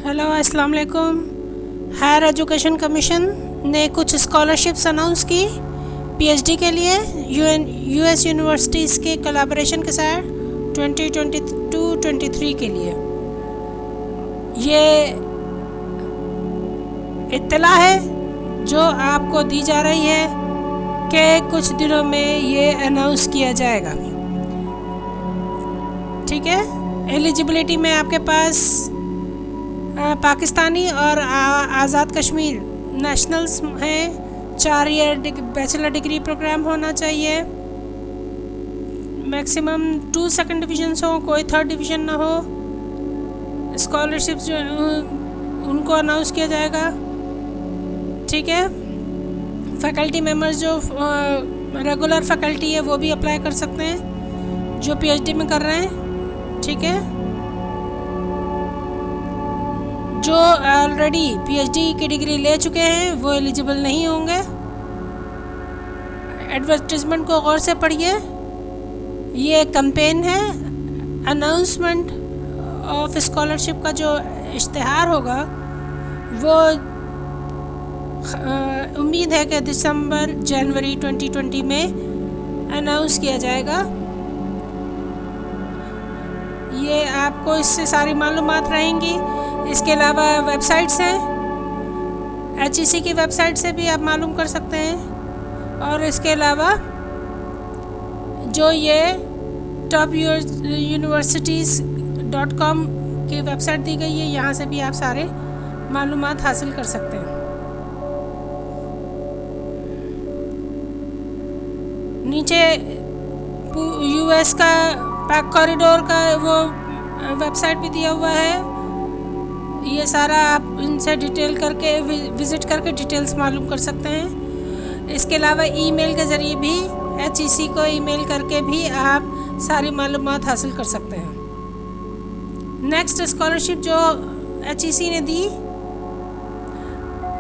Hello अस्सलाम वालेकुम। Higher education commission ने कुछ स्कॉलरशिप्स अनाउंस की पीएचडी के लिए यूएस यूनिवर्सिटीज़ के कोलैबोरेशन के साथ 2022-23 के लिए। ये इत्तला है जो आपको दी जा रही है कि कुछ दिनों में ये अनाउंस किया जाएगा। ठीक है, एलिजिबिलिटी में आपके पास पाकिस्तानी और आज़ाद कश्मीर नेशनल्स हैं। 4 ईयर बैचलर डिग्री प्रोग्राम होना चाहिए। मैक्सिमम 2 सेकंड डिविजन्स हो, कोई 3rd डिवीज़न ना हो। स्कॉलरशिप्स जो उनको अनाउंस किया जाएगा। ठीक है, फैकल्टी मेंबर्स जो रेगुलर फैकल्टी है वो भी अप्लाई कर सकते हैं जो पीएचडी में कर रहे हैं। ठीक है, जो ऑलरेडी पीएचडी की डिग्री ले चुके हैं वो एलिजिबल नहीं होंगे। एडवर्टाइजमेंट को गौर से पढ़िए। ये कैंपेन है। अनाउंसमेंट ऑफ स्कॉलरशिप का जो इश्तिहार होगा वो उम्मीद है कि जनवरी 2020 में अनाउंस किया जाएगा। ये आपको इससे सारी मालूमात रहेंगी। इसके अलावा वेबसाइट्स हैं, HEC की वेबसाइट से भी आप मालूम कर सकते हैं। और इसके अलावा जो ये topuniversities.com की वेबसाइट दी गई है, यहाँ से भी आप सारे मालूमात हासिल कर सकते हैं। नीचे यूएस का पैक कॉरिडोर का वो वेबसाइट भी दिया हुआ है। ये सारा आप इनसे डिटेल करके विज़िट करके डिटेल्स मालूम कर सकते हैं। इसके अलावा ईमेल के ज़रिए भी HEC को ईमेल करके भी आप सारी मालूमात हासिल कर सकते हैं। नेक्स्ट स्कॉलरशिप जो HEC ने दी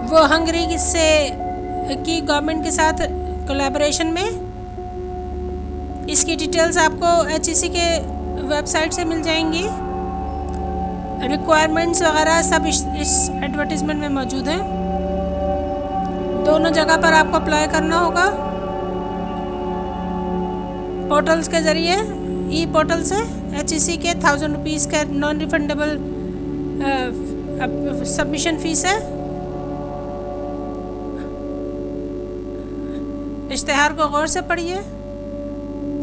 वो हंगरी से की गवर्नमेंट के साथ कोलैबोरेशन में। इसकी डिटेल्स आपको HEC के वेबसाइट से मिल जाएंगी। रिक्वायरमेंट्स वगैरह सब इस एडवर्टीज़मेंट में मौजूद हैं। दोनों जगह पर आपको अप्लाई करना होगा पोर्टल्स के ज़रिए। ई पोर्टल से HEC के 1000 रुपीज़ का नॉन रिफंडेबल सबमिशन फ़ीस है। इश्तिहार को गौर से पढ़िए।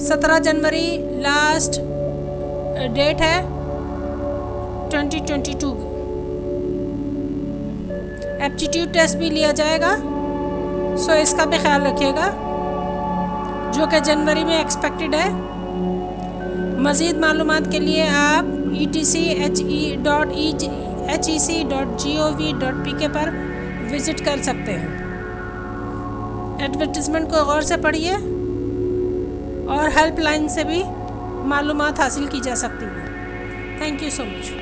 17 जनवरी लास्ट डेट है 2022। एप्टीट्यूड टेस्ट भी लिया जाएगा, सो इसका भी ख्याल रखिएगा, जो कि जनवरी में एक्सपेक्टेड है। मज़ीद मालूमात के लिए आप etc.hec.gov.pk पर विज़िट कर सकते हैं। एडवर्टीज़मेंट को गौर से पढ़िए और हेल्पलाइन से भी मालूमात हासिल की जा सकती है। Thank you so much.